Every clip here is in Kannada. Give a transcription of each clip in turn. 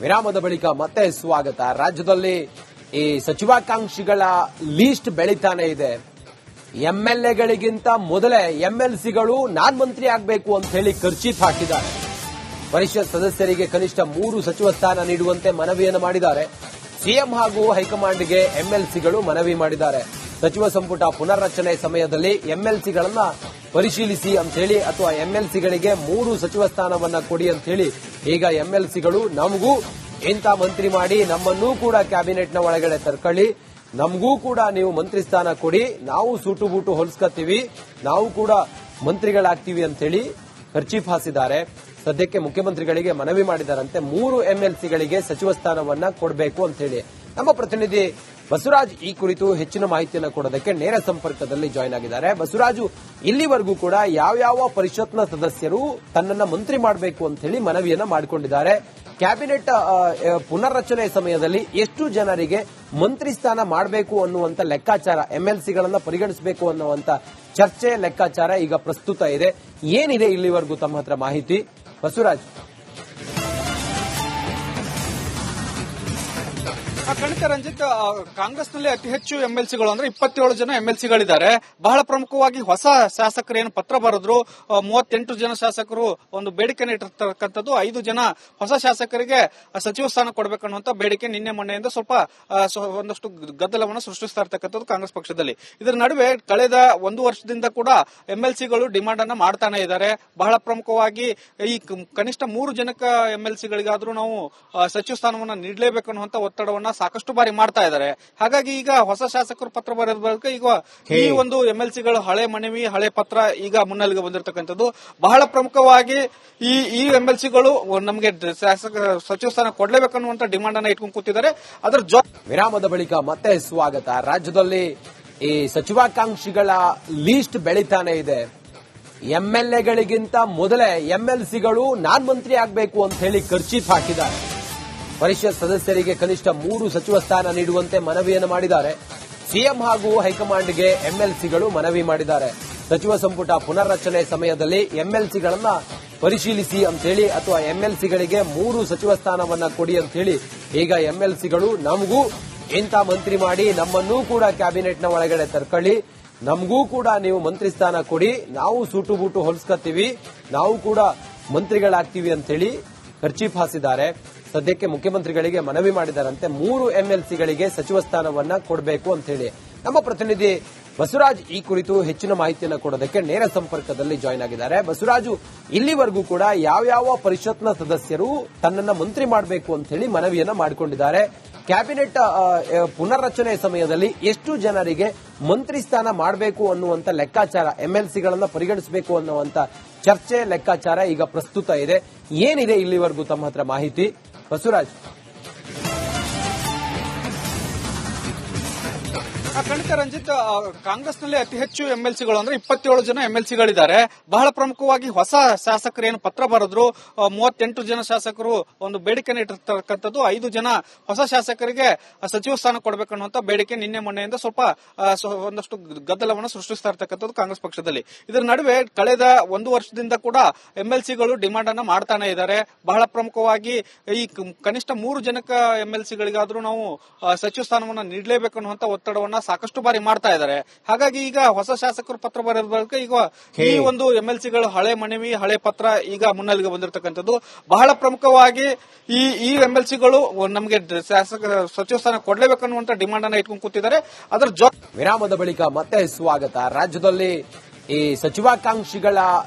ವಿರಾಮದ ಬಳಿಕ ಮತ್ತೆ ಸ್ವಾಗತ. ರಾಜ್ಯದಲ್ಲಿ ಈ ಸಚಿವಾಕಾಂಕ್ಷಿಗಳ ಲೀಸ್ಟ್ ಬೆಳೀತಾನೆ ಇದೆ. ಎಂಎಲ್ಎಗಳಿಗಿಂತ ಮೊದಲೇ ಎಂಎಲ್ಸಿಗಳು ನಾನ್ ಮಂತ್ರಿ ಆಗಬೇಕು ಅಂತ ಹೇಳಿ ಕರ್ಚೀಫ್ ಹಾಕಿದ್ದಾರೆ. ಪರಿಷತ್ ಸದಸ್ಯರಿಗೆ ಕನಿಷ್ಠ 3 ಸಚಿವ ಸ್ಥಾನ ನೀಡುವಂತೆ ಮನವಿಯನ್ನು ಮಾಡಿದ್ದಾರೆ. ಸಿಎಂ ಹಾಗೂ ಹೈಕಮಾಂಡ್ಗೆ ಎಂಎಲ್ಸಿಗಳು ಮನವಿ ಮಾಡಿದ್ದಾರೆ. ಸಚಿವ ಸಂಪುಟ ಪುನರ್ರಚನೆ ಸಮಯದಲ್ಲಿ ಎಂಎಲ್ಸಿಗಳನ್ನ ಪರಿಶೀಲಿಸಿ ಅಂತ ಹೇಳಿ ಅಥವಾ ಎಂಎಲ್ಸಿಗಳಿಗೆ 3 ಸಚಿವ ಸ್ಥಾನವನ್ನ ಕೊಡಿ ಅಂತ ಹೇಳಿ ಈಗ ಎಂಎಲ್ಸಿಗಳು ನಮಗೂ ಇಂಥ ಮಂತ್ರಿ ಮಾಡಿ ನಮ್ಮನ್ನೂ ಕೂಡ ಕ್ಯಾಬಿನೆಟ್ನ ಒಳಗಡೆ ತರ್ಕೊಳ್ಳಿ, ನಮಗೂ ಕೂಡ ನೀವು ಮಂತ್ರಿ ಸ್ಥಾನ ಕೊಡಿ, ನಾವು ಸೂಟು ಬೂಟು ಹೊಲಿಸ್ಕೊತೀವಿ, ನಾವು ಕೂಡ ಮಂತ್ರಿಗಳಾಗ್ತೀವಿ ಅಂತ ಹೇಳಿ ಕರ್ಚೀಫ್ ಹಾಸಿದ್ದಾರೆ. ಸದ್ಯಕ್ಕೆ ಮುಖ್ಯಮಂತ್ರಿಗಳಿಗೆ ಮನವಿ ಮಾಡಿದಾರಂತೆ 3 ಎಂಎಲ್ಸಿಗಳಿಗೆ ಸಚಿವ ಸ್ಥಾನವನ್ನ ಕೊಡಬೇಕು ಅಂತ ಹೇಳಿ. ನಮ್ಮ ಪ್ರತಿನಿಧಿ ಬಸವರಾಜ್ ಈ ಕುರಿತು ಹೆಚ್ಚಿನ ಮಾಹಿತಿಯನ್ನು ಕೊಡೋದಕ್ಕೆ ನೇರ ಸಂಪರ್ಕದಲ್ಲಿ ಜಾಯ್ನ್ ಆಗಿದ್ದಾರೆ. ಬಸವರಾಜು, ಇಲ್ಲಿವರೆಗೂ ಕೂಡ ಯಾವ್ಯಾವ ಪರಿಷತ್ನ ಸದಸ್ಯರು ತನ್ನನ್ನ ಮಂತ್ರಿ ಮಾಡಬೇಕು ಅಂತ ಹೇಳಿ ಮನವಿಯನ್ನ ಮಾಡಿಕೊಂಡಿದ್ದಾರೆ? ಕ್ಯಾಬಿನೆಟ್ ಪುನರ್ರಚನೆ ಸಮಯದಲ್ಲಿ ಎಷ್ಟು ಜನರಿಗೆ ಮಂತ್ರಿ ಸ್ಥಾನ ಮಾಡಬೇಕು ಅನ್ನುವಂತ ಲೆಕ್ಕಾಚಾರ, ಎಂಎಲ್ಸಿಗಳನ್ನ ಪರಿಗಣಿಸಬೇಕು ಅನ್ನುವಂತ ಚರ್ಚೆ ಲೆಕ್ಕಾಚಾರ ಈಗ ಪ್ರಸ್ತುತ ಇದೆ. ಏನಿದೆ ಇಲ್ಲಿವರೆಗೂ ತಮ್ಮ ಹತ್ರ ಮಾಹಿತಿ ಬಸವರಾಜ್? ಖಂಡಿತ ರಂಜಿತ್, ಕಾಂಗ್ರೆಸ್ನಲ್ಲಿ ಅತಿ ಹೆಚ್ಚು ಎಂಎಲ್ಸಿಗಳು ಅಂದ್ರೆ 27 ಜನ ಎಂಎಲ್ಸಿಗಳಿದ್ದಾರೆ. ಬಹಳ ಪ್ರಮುಖವಾಗಿ ಹೊಸ ಶಾಸಕರು ಏನು ಪತ್ರ ಬರೆದ್ರು, 38 ಜನ ಶಾಸಕರು ಒಂದು ಬೇಡಿಕೆನ ಇಟ್ಟಿರ್ತಕ್ಕಂಥದ್ದು. 5 ಜನ ಹೊಸ ಶಾಸಕರಿಗೆ ಸಚಿವ ಸ್ಥಾನ ಕೊಡಬೇಕನ್ನುವಂತ ಬೇಡಿಕೆ ನಿನ್ನೆ ಮೊನ್ನೆಯಿಂದ ಒಂದಷ್ಟು ಗದ್ದಲವನ್ನು ಸೃಷ್ಟಿಸ್ತಾ ಇರ್ತಕ್ಕಂಥದ್ದು ಕಾಂಗ್ರೆಸ್ ಪಕ್ಷದಲ್ಲಿ. ಇದರ ನಡುವೆ ಕಳೆದ 1 ವರ್ಷದಿಂದ ಕೂಡ ಎಂಎಲ್ಸಿಗಳು ಡಿಮಾಂಡ್ ಅನ್ನ ಮಾಡ್ತಾನೆ ಇದ್ದಾರೆ. ಬಹಳ ಪ್ರಮುಖವಾಗಿ ಈ ಕನಿಷ್ಠ 3 ಜನಕ ಎಂಎಲ್ಸಿಗಳಿಗಾದ್ರೂ ನಾವು ಸಚಿವ ಸ್ಥಾನವನ್ನ ನೀಡಲೇಬೇಕು ಅನ್ನುವಂತ ಒತ್ತಡವನ್ನ ಸಾಕಷ್ಟು ಬಾರಿ ಮಾಡ್ತಾ ಇದ್ದಾರೆ. ಹಾಗಾಗಿ ಈಗ ಹೊಸ ಶಾಸಕರು ಪತ್ರ ಬರೆದ ಬಳಿಕ ಈಗ ಈ ಒಂದು ಎಂಎಲ್ಸಿಗಳು ಹಳೆ ಮನವಿ, ಹಳೆ ಪತ್ರ ಈಗ ಮುನ್ನೆಲೆಗೆ ಬಂದಿರತಕ್ಕಂಥದ್ದು. ಬಹಳ ಪ್ರಮುಖವಾಗಿ ಈ ಎಂಎಲ್ಸಿಗಳು ನಮಗೆ ಸಚಿವ ಸ್ಥಾನ ಕೊಡಲೇಬೇಕನ್ನುವಂತ ಡಿಮಾಂಡ್ ಅನ್ನ ಇಟ್ಕೊಂಡು ಕೂತಿದ್ದಾರೆ. ಅದರ ವಿರಾಮದ ಬಳಿಕ ಮತ್ತೆ ಸ್ವಾಗತ. ರಾಜ್ಯದಲ್ಲಿ ಈ ಸಚಿವಾಕಾಂಕ್ಷಿಗಳ ಲೀಸ್ಟ್ ಬೆಳೀತಾನೆ ಇದೆ. ಎಂಎಲ್ಎಗಳಿಗಿಂತ ಮೊದಲೇ ಎಂಎಲ್ಸಿಗಳು ನಾನ್ ಮಂತ್ರಿ ಆಗಬೇಕು ಅಂತ ಹೇಳಿ ಕರ್ಚೀಫ್ ಹಾಕಿದ್ದಾರೆ. ಪರಿಷತ್ ಸದಸ್ಯರಿಗೆ ಕನಿಷ್ಠ 3 ಸಚಿವ ಸ್ಥಾನ ನೀಡುವಂತೆ ಮನವಿಯನ್ನು ಮಾಡಿದ್ದಾರೆ. ಸಿಎಂ ಹಾಗೂ ಹೈಕಮಾಂಡ್ಗೆ ಎಂಎಲ್ಸಿಗಳು ಮನವಿ ಮಾಡಿದ್ದಾರೆ. ಸಚಿವ ಸಂಪುಟ ಪುನರ್ರಚನೆ ಸಮಯದಲ್ಲಿ ಎಂಎಲ್ಸಿಗಳನ್ನ ಪರಿಶೀಲಿಸಿ ಅಂತ ಹೇಳಿ ಅಥವಾ ಎಂಎಲ್ಸಿಗಳಿಗೆ 3 ಸಚಿವ ಸ್ಥಾನವನ್ನ ಕೊಡಿ ಅಂತ ಹೇಳಿ ಈಗ ಎಂಎಲ್ಸಿಗಳು ನಮಗೂ ಇಂಥ ಮಂತ್ರಿ ಮಾಡಿ ನಮ್ಮನ್ನೂ ಕೂಡ ಕ್ಯಾಬಿನೆಟ್ನ ಒಳಗಡೆ ತರ್ಕೊಳ್ಳಿ, ನಮಗೂ ಕೂಡ ನೀವು ಮಂತ್ರಿ ಸ್ಥಾನ ಕೊಡಿ, ನಾವು ಸೂಟು ಬೂಟು ಹೊಲಿಸ್ಕೊತೀವಿ, ನಾವು ಕೂಡ ಮಂತ್ರಿಗಳಾಗ್ತೀವಿ ಅಂತ ಹೇಳಿ ಕರ್ಚೀಫ್ ಹಾಸಿದ್ದಾರೆ. ಸದ್ಯಕ್ಕೆ ಮುಖ್ಯಮಂತ್ರಿಗಳಿಗೆ ಮನವಿ ಮಾಡಿದಾರಂತೆ 3 ಎಂಎಲ್ಸಿಗಳಿಗೆ ಸಚಿವ ಸ್ಥಾನವನ್ನ ಕೊಡಬೇಕು ಅಂತ ಹೇಳಿ. ನಮ್ಮ ಪ್ರತಿನಿಧಿ ಬಸವರಾಜ್ ಈ ಕುರಿತು ಹೆಚ್ಚಿನ ಮಾಹಿತಿಯನ್ನು ಕೊಡೋದಕ್ಕೆ ನೇರ ಸಂಪರ್ಕದಲ್ಲಿ ಜಾಯ್ನ್ ಆಗಿದ್ದಾರೆ. ಬಸವರಾಜು, ಇಲ್ಲಿವರೆಗೂ ಕೂಡ ಯಾವ್ಯಾವ ಪರಿಷತ್ನ ಸದಸ್ಯರು ತನ್ನನ್ನ ಮಂತ್ರಿ ಮಾಡಬೇಕು ಅಂತ ಹೇಳಿ ಮನವಿಯನ್ನ ಮಾಡಿಕೊಂಡಿದ್ದಾರೆ? ಕ್ಯಾಬಿನೆಟ್ ಪುನರ್ರಚನೆ ಸಮಯದಲ್ಲಿ ಎಷ್ಟು ಜನರಿಗೆ ಮಂತ್ರಿ ಸ್ಥಾನ ಮಾಡಬೇಕು ಅನ್ನುವಂತ ಲೆಕ್ಕಾಚಾರ, ಎಂಎಲ್ಸಿಗಳನ್ನ ಪರಿಗಣಿಸಬೇಕು ಅನ್ನುವಂತ ಚರ್ಚೆ ಲೆಕ್ಕಾಚಾರ ಈಗ ಪ್ರಸ್ತುತ ಇದೆ. ಏನಿದೆ ಇಲ್ಲಿವರೆಗೂ ತಮ್ಮ ಹತ್ರ ಮಾಹಿತಿ ಬಸವರಾಜ್? ಖಂಡಿತ ರಂಜಿತ್, ಕಾಂಗ್ರೆಸ್ನಲ್ಲಿ ಅತಿ ಹೆಚ್ಚು ಎಂಎಲ್ಸಿಗಳು ಅಂದ್ರೆ 27 ಜನ ಎಂಎಲ್ಸಿಗಳಿದ್ದಾರೆ. ಬಹಳ ಪ್ರಮುಖವಾಗಿ ಹೊಸ ಶಾಸಕರು ಏನು ಪತ್ರ ಬರೆದ್ರು, 38 ಜನ ಶಾಸಕರು ಒಂದು ಬೇಡಿಕೆನ ಇಟ್ಟಿರ್ತಕ್ಕಂಥದ್ದು. 5 ಜನ ಹೊಸ ಶಾಸಕರಿಗೆ ಸಚಿವ ಸ್ಥಾನ ಕೊಡಬೇಕನ್ನುವಂತ ಬೇಡಿಕೆ ನಿನ್ನೆ ಮೊನ್ನೆಯಿಂದ ಒಂದಷ್ಟು ಗದ್ದಲವನ್ನು ಸೃಷ್ಟಿಸ್ತಾ ಇರ್ತಕ್ಕಂಥದ್ದು ಕಾಂಗ್ರೆಸ್ ಪಕ್ಷದಲ್ಲಿ. ಇದರ ನಡುವೆ ಕಳೆದ 1 ವರ್ಷದಿಂದ ಕೂಡ ಎಂಎಲ್ಸಿಗಳು ಡಿಮಾಂಡ್ ಅನ್ನ ಮಾಡ್ತಾನೆ ಇದ್ದಾರೆ. ಬಹಳ ಪ್ರಮುಖವಾಗಿ ಈ ಕನಿಷ್ಠ 3 ಜನಕ ಎಂಎಲ್ಸಿಗಳಿಗಾದ್ರೂ ನಾವು ಸಚಿವ ಸ್ಥಾನವನ್ನ ನೀಡಲೇಬೇಕು ಅನ್ನುವಂತ ಒತ್ತಡವನ್ನ ಸಾಕಷ್ಟು ಬಾರಿ ಮಾಡ್ತಾ ಇದ್ದಾರೆ. ಹಾಗಾಗಿ ಈಗ ಹೊಸ ಶಾಸಕರು ಪತ್ರ ಬರೆದ ಬಳಿಕ ಈಗ ಈ ಒಂದು ಎಂಎಲ್ಸಿಗಳು ಹಳೆ ಮನವಿ, ಹಳೆ ಪತ್ರ ಈಗ ಮುನ್ನೆಲೆಗೆ ಬಂದಿರತಕ್ಕಂಥದ್ದು. ಬಹಳ ಪ್ರಮುಖವಾಗಿ ಈ ಎಂಎಲ್ಸಿಗಳು ನಮಗೆ ಸಚಿವ ಸ್ಥಾನ ಕೊಡಲೇಬೇಕನ್ನುವಂತ ಡಿಮಾಂಡ್ ಅನ್ನ ಇಟ್ಕೊಂಡು ಕೂತಿದ್ದಾರೆ. ಅದರ ವಿರಾಮದ ಬಳಿಕ ಮತ್ತೆ ಸ್ವಾಗತ. ರಾಜ್ಯದಲ್ಲಿ ಈ ಸಚಿವಾಕಾಂಕ್ಷಿಗಳ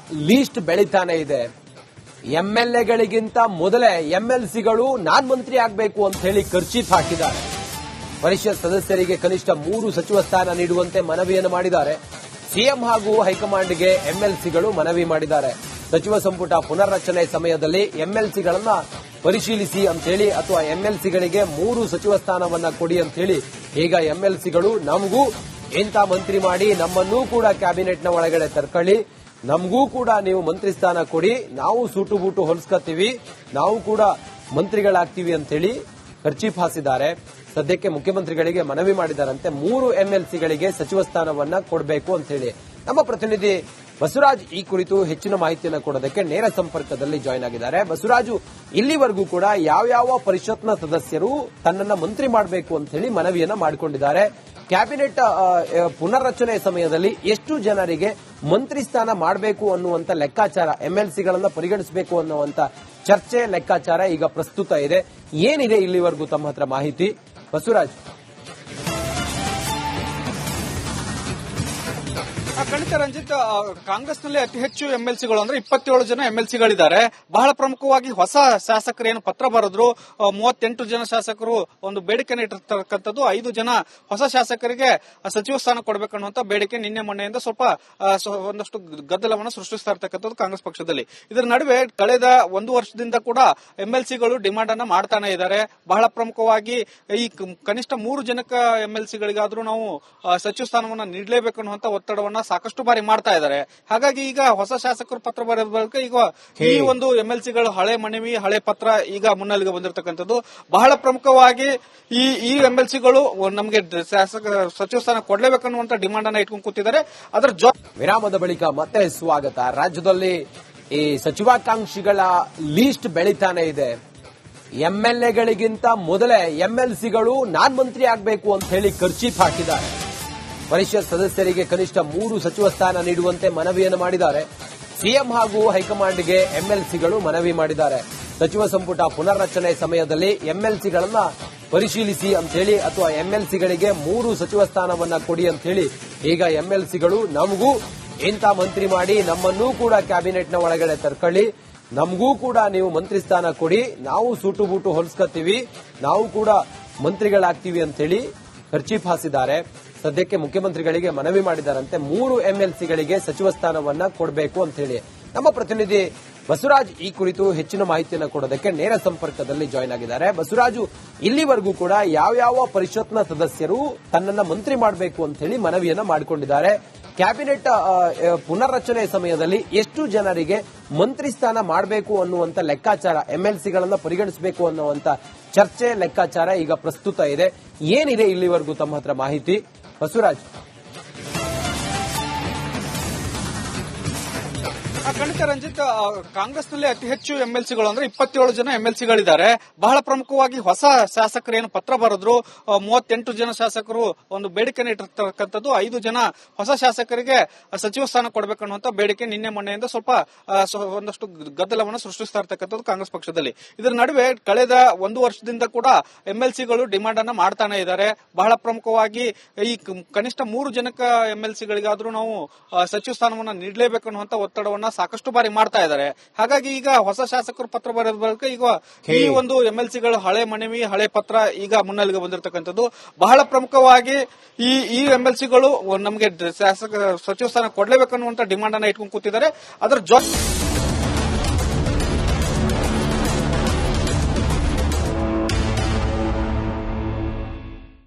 ಲೀಸ್ಟ್ ಬೆಳೀತಾನೆ ಇದೆ. ಎಂಎಲ್ಎಗಳಿಗಿಂತ ಮೊದಲೇ ಎಂಎಲ್ಸಿಗಳು ನಾನ್ ಮಂತ್ರಿ ಆಗಬೇಕು ಅಂತ ಹೇಳಿ ಕರ್ಚೀಫ್ ಹಾಕಿದ್ದಾರೆ. ಪರಿಷತ್ ಸದಸ್ಯರಿಗೆ ಕನಿಷ್ಠ 3 ಸಚಿವ ಸ್ಥಾನ ನೀಡುವಂತೆ ಮನವಿಯನ್ನು ಮಾಡಿದ್ದಾರೆ. ಸಿಎಂ ಹಾಗೂ ಹೈಕಮಾಂಡ್ಗೆ ಎಂಎಲ್ಸಿಗಳು ಮನವಿ ಮಾಡಿದ್ದಾರೆ. ಸಚಿವ ಸಂಪುಟ ಪುನರ್ರಚನೆ ಸಮಯದಲ್ಲಿ ಎಂಎಲ್ಸಿಗಳನ್ನ ಪರಿಶೀಲಿಸಿ ಅಂತ ಹೇಳಿ ಅಥವಾ ಎಂಎಲ್ಸಿಗಳಿಗೆ 3 ಸಚಿವ ಸ್ಥಾನವನ್ನ ಕೊಡಿ ಅಂತ ಹೇಳಿ ಈಗ ಎಂಎಲ್ಸಿಗಳು ನಮಗೂ ಇಂಥ ಮಂತ್ರಿ ಮಾಡಿ ನಮ್ಮನ್ನೂ ಕೂಡ ಕ್ಯಾಬಿನೆಟ್ನ ಒಳಗಡೆ ತರ್ಕೊಳ್ಳಿ, ನಮಗೂ ಕೂಡ ನೀವು ಮಂತ್ರಿ ಸ್ಥಾನ ಕೊಡಿ, ನಾವು ಸೂಟು ಬೂಟು ಹೊಲಿಸ್ಕೊತೀವಿ, ನಾವು ಕೂಡ ಮಂತ್ರಿಗಳಾಗ್ತೀವಿ ಅಂತ ಹೇಳಿ ಕರ್ಚೀಫ್ ಹಾಸಿದ್ದಾರೆ. ಸದ್ಯಕ್ಕೆ ಮುಖ್ಯಮಂತ್ರಿಗಳಿಗೆ ಮನವಿ ಮಾಡಿದಾರಂತೆ 3 ಎಂಎಲ್ಸಿಗಳಿಗೆ ಸಚಿವ ಸ್ಥಾನವನ್ನ ಕೊಡಬೇಕು ಅಂತ ಹೇಳಿ. ನಮ್ಮ ಪ್ರತಿನಿಧಿ ಬಸವರಾಜ್ ಈ ಕುರಿತು ಹೆಚ್ಚಿನ ಮಾಹಿತಿಯನ್ನು ಕೊಡೋದಕ್ಕೆ ನೇರ ಸಂಪರ್ಕದಲ್ಲಿ ಜಾಯ್ನ್ ಆಗಿದ್ದಾರೆ. ಬಸವರಾಜು, ಇಲ್ಲಿವರೆಗೂ ಕೂಡ ಯಾವ್ಯಾವ ಪರಿಷತ್ನ ಸದಸ್ಯರು ತನ್ನನ್ನ ಮಂತ್ರಿ ಮಾಡಬೇಕು ಅಂತ ಹೇಳಿ ಮನವಿಯನ್ನ ಮಾಡಿಕೊಂಡಿದ್ದಾರೆ? ಕ್ಯಾಬಿನೆಟ್ ಪುನರ್ರಚನೆ ಸಮಯದಲ್ಲಿ ಎಷ್ಟು ಜನರಿಗೆ ಮಂತ್ರಿ ಸ್ಥಾನ ಮಾಡಬೇಕು ಅನ್ನುವಂತ ಲೆಕ್ಕಾಚಾರ, ಎಂಎಲ್ಸಿಗಳನ್ನ ಪರಿಗಣಿಸಬೇಕು ಅನ್ನುವಂತ ಚರ್ಚೆ ಲೆಕ್ಕಾಚಾರ ಈಗ ಪ್ರಸ್ತುತ ಇದೆ. ಏನಿದೆ ಇಲ್ಲಿವರೆಗೂ ತಮ್ಮ ಹತ್ರ ಮಾಹಿತಿ ಬಸವರಾಜ್? ಖಂಡಿತ ರಂಜಿತ್, ಕಾಂಗ್ರೆಸ್ನಲ್ಲಿ ಅತಿ ಹೆಚ್ಚು ಎಂಎಲ್ಸಿಗಳು ಅಂದ್ರೆ 27 ಜನ ಎಂಎಲ್ಸಿಗಳಿದ್ದಾರೆ. ಬಹಳ ಪ್ರಮುಖವಾಗಿ ಹೊಸ ಶಾಸಕರು ಏನು ಪತ್ರ ಬರೆದ್ರು, 38 ಜನ ಶಾಸಕರು ಒಂದು ಬೇಡಿಕೆನ ಇಟ್ಟಿರ್ತಕ್ಕಂಥದ್ದು. 5 ಜನ ಹೊಸ ಶಾಸಕರಿಗೆ ಸಚಿವ ಸ್ಥಾನ ಕೊಡಬೇಕನ್ನುವಂತ ಬೇಡಿಕೆ ನಿನ್ನೆ ಮೊನ್ನೆಯಿಂದ ಸ್ವಲ್ಪ ಒಂದಷ್ಟು ಗದ್ದಲವನ್ನು ಸೃಷ್ಟಿಸ್ತಾ ಇರ್ತಕ್ಕಂಥದ್ದು ಕಾಂಗ್ರೆಸ್ ಪಕ್ಷದಲ್ಲಿ. ಇದರ ನಡುವೆ ಕಳೆದ 1 ವರ್ಷದಿಂದ ಕೂಡ ಎಂಎಲ್ಸಿಗಳು ಡಿಮಾಂಡ್ ಅನ್ನ ಮಾಡ್ತಾನೆ ಇದ್ದಾರೆ. ಬಹಳ ಪ್ರಮುಖವಾಗಿ ಈ ಕನಿಷ್ಠ 3 ಜನಕ ಎಂಎಲ್ಸಿಗಳಿಗಾದ್ರೂ ನಾವು ಸಚಿವ ಸ್ಥಾನವನ್ನ ನೀಡಲೇಬೇಕು ಅನ್ನುವಂತ ಒತ್ತಡವನ್ನ ಸಾಕಷ್ಟು ಬಾರಿ ಮಾಡ್ತಾ ಇದ್ದಾರೆ. ಹಾಗಾಗಿ ಈಗ ಹೊಸ ಶಾಸಕರು ಪತ್ರ ಬರೆದ ಬಳಿಕ ಈಗ ಈ ಒಂದು ಎಂಎಲ್ಸಿಗಳು ಹಳೆ ಮನವಿ, ಹಳೆ ಪತ್ರ ಈಗ ಮುನ್ನೆಲೆಗೆ ಬಂದಿರತಕ್ಕಂಥದ್ದು. ಬಹಳ ಪ್ರಮುಖವಾಗಿ ಈ ಎಂಎಲ್ಸಿಗಳು ನಮಗೆ ಸಚಿವ ಸ್ಥಾನ ಕೊಡಲೇಬೇಕನ್ನುವಂತ ಡಿಮಾಂಡ್ ಅನ್ನ ಇಟ್ಕೊಂಡು ಕೂತಿದ್ದಾರೆ. ಅದರ ವಿರಾಮದ ಬಳಿಕ ಮತ್ತೆ ಸ್ವಾಗತ. ರಾಜ್ಯದಲ್ಲಿ ಈ ಸಚಿವಾಕಾಂಕ್ಷಿಗಳ ಲೀಸ್ಟ್ ಬೆಳೀತಾನೆ ಇದೆ. ಎಂಎಲ್ಎಗಳಿಗಿಂತ ಮೊದಲೇ ಎಂಎಲ್ಸಿಗಳು ನಾನ್ ಮಂತ್ರಿ ಆಗಬೇಕು ಅಂತ ಹೇಳಿ ಕರ್ಚೀಫ್ ಹಾಕಿದ್ದಾರೆ. ಪರಿಷತ್ ಸದಸ್ಯರಿಗೆ ಕನಿಷ್ಠ 3 ಸಚಿವ ಸ್ಥಾನ ನೀಡುವಂತೆ ಮನವಿಯನ್ನು ಮಾಡಿದ್ದಾರೆ. ಸಿಎಂ ಹಾಗೂ ಹೈಕಮಾಂಡ್ಗೆ ಎಂಎಲ್ಸಿಗಳು ಮನವಿ ಮಾಡಿದ್ದಾರೆ. ಸಚಿವ ಸಂಪುಟ ಪುನರ್ರಚನೆ ಸಮಯದಲ್ಲಿ ಎಂಎಲ್ಸಿಗಳನ್ನ ಪರಿಶೀಲಿಸಿ ಅಂತ ಹೇಳಿ, ಅಥವಾ ಎಂಎಲ್ಸಿಗಳಿಗೆ 3 ಸಚಿವ ಸ್ಥಾನವನ್ನ ಕೊಡಿ ಅಂತ ಹೇಳಿ ಈಗ ಎಂಎಲ್ಸಿಗಳು ನಮಗೂ ಇಂಥ ಮಂತ್ರಿ ಮಾಡಿ, ನಮ್ಮನ್ನೂ ಕೂಡ ಕ್ಯಾಬಿನೆಟ್ನ ಒಳಗಡೆ ತರ್ಕೊಳ್ಳಿ, ನಮಗೂ ಕೂಡ ನೀವು ಮಂತ್ರಿ ಸ್ಥಾನ ಕೊಡಿ, ನಾವು ಸೂಟು ಬೂಟು ಹೊಲಿಸ್ಕೊತೀವಿ, ನಾವು ಕೂಡ ಮಂತ್ರಿಗಳಾಗ್ತೀವಿ ಅಂತ ಹೇಳಿ ಕರ್ಚೀಫ್ ಹಾಸಿದ್ದಾರೆ. ಸದ್ಯಕ್ಕೆ ಮುಖ್ಯಮಂತ್ರಿಗಳಿಗೆ ಮನವಿ ಮಾಡಿದಾರಂತೆ 3 ಎಂಎಲ್ಸಿಗಳಿಗೆ ಸಚಿವ ಸ್ಥಾನವನ್ನ ಕೊಡಬೇಕು ಅಂತ ಹೇಳಿ. ನಮ್ಮ ಪ್ರತಿನಿಧಿ ಬಸವರಾಜ್ ಈ ಕುರಿತು ಹೆಚ್ಚಿನ ಮಾಹಿತಿಯನ್ನು ಕೊಡೋದಕ್ಕೆ ನೇರ ಸಂಪರ್ಕದಲ್ಲಿ ಜಾಯ್ನ್ ಆಗಿದ್ದಾರೆ. ಬಸವರಾಜು, ಇಲ್ಲಿವರೆಗೂ ಕೂಡ ಯಾವ್ಯಾವ ಪರಿಷತ್ನ ಸದಸ್ಯರು ತನ್ನನ್ನ ಮಂತ್ರಿ ಮಾಡಬೇಕು ಅಂತ ಹೇಳಿ ಮನವಿಯನ್ನ ಮಾಡಿಕೊಂಡಿದ್ದಾರೆ? ಕ್ಯಾಬಿನೆಟ್ ಪುನರ್ರಚನೆ ಸಮಯದಲ್ಲಿ ಎಷ್ಟು ಜನರಿಗೆ ಮಂತ್ರಿ ಸ್ಥಾನ ಮಾಡಬೇಕು ಅನ್ನುವಂತ ಲೆಕ್ಕಾಚಾರ, ಎಂಎಲ್ಸಿಗಳನ್ನ ಪರಿಗಣಿಸಬೇಕು ಅನ್ನುವಂತ ಚರ್ಚೆ ಲೆಕ್ಕಾಚಾರ ಈಗ ಪ್ರಸ್ತುತ ಇದೆ. ಏನಿದೆ ಇಲ್ಲಿವರೆಗೂ ತಮ್ಮ ಹತ್ರ ಮಾಹಿತಿ ಬಸವರಾಜ್? ಖಂಡಿತ ರಂಜಿತ್, ಕಾಂಗ್ರೆಸ್ನಲ್ಲಿ ಅತಿ ಹೆಚ್ಚು ಎಂಎಲ್ಸಿಗಳು ಅಂದ್ರೆ 27 ಜನ ಎಂಎಲ್ಸಿಗಳಿದ್ದಾರೆ. ಬಹಳ ಪ್ರಮುಖವಾಗಿ ಹೊಸ ಶಾಸಕರು ಏನು ಪತ್ರ ಬರೆದ್ರು, 38 ಜನ ಶಾಸಕರು ಒಂದು ಬೇಡಿಕೆನ ಇಟ್ಟಿರ್ತಕ್ಕಂಥದ್ದು. 5 ಜನ ಹೊಸ ಶಾಸಕರಿಗೆ ಸಚಿವ ಸ್ಥಾನ ಕೊಡಬೇಕನ್ನುವಂತ ಬೇಡಿಕೆ ನಿನ್ನೆ ಮೊನ್ನೆಯಿಂದ ಸ್ವಲ್ಪ ಒಂದಷ್ಟು ಗದ್ದಲವನ್ನು ಸೃಷ್ಟಿಸ್ತಾ ಇರ್ತಕ್ಕಂಥದ್ದು ಕಾಂಗ್ರೆಸ್ ಪಕ್ಷದಲ್ಲಿ. ಇದರ ನಡುವೆ ಕಳೆದ 1 ವರ್ಷದಿಂದ ಕೂಡ ಎಂಎಲ್ಸಿಗಳು ಡಿಮಾಂಡ್ ಅನ್ನ ಮಾಡ್ತಾನೆ ಇದ್ದಾರೆ. ಬಹಳ ಪ್ರಮುಖವಾಗಿ ಈ ಕನಿಷ್ಠ 3 ಜನಕ ಎಂಎಲ್ಸಿಗಳಿಗಾದ್ರೂ ನಾವು ಸಚಿವ ಸ್ಥಾನವನ್ನ ನೀಡಲೇಬೇಕು ಅನ್ನುವಂತ ಒತ್ತಡವನ್ನ ಸಾಕಷ್ಟು ಬಾರಿ ಮಾಡ್ತಾ ಇದ್ದಾರೆ. ಹಾಗಾಗಿ ಈಗ ಹೊಸ ಶಾಸಕರು ಪತ್ರ ಬರೆದ ಬಳಿಕ ಈಗ ಈ ಒಂದು ಎಂಎಲ್ಸಿಗಳು ಹಳೆ ಮನವಿ, ಹಳೆ ಪತ್ರ ಈಗ ಮುನ್ನೆಲೆಗೆ ಬಂದಿರತಕ್ಕಂಥದ್ದು. ಬಹಳ ಪ್ರಮುಖವಾಗಿ ಈ ಎಂಎಲ್ಸಿಗಳು ನಮಗೆ ಸಚಿವ ಸ್ಥಾನ ಕೊಡಲೇಬೇಕು ಅನ್ನುವಂತ ಡಿಮಾಂಡ್ ಅನ್ನ ಇಟ್ಕೊಂಡು ಕೂತಿದ್ದಾರೆ. ಅದರ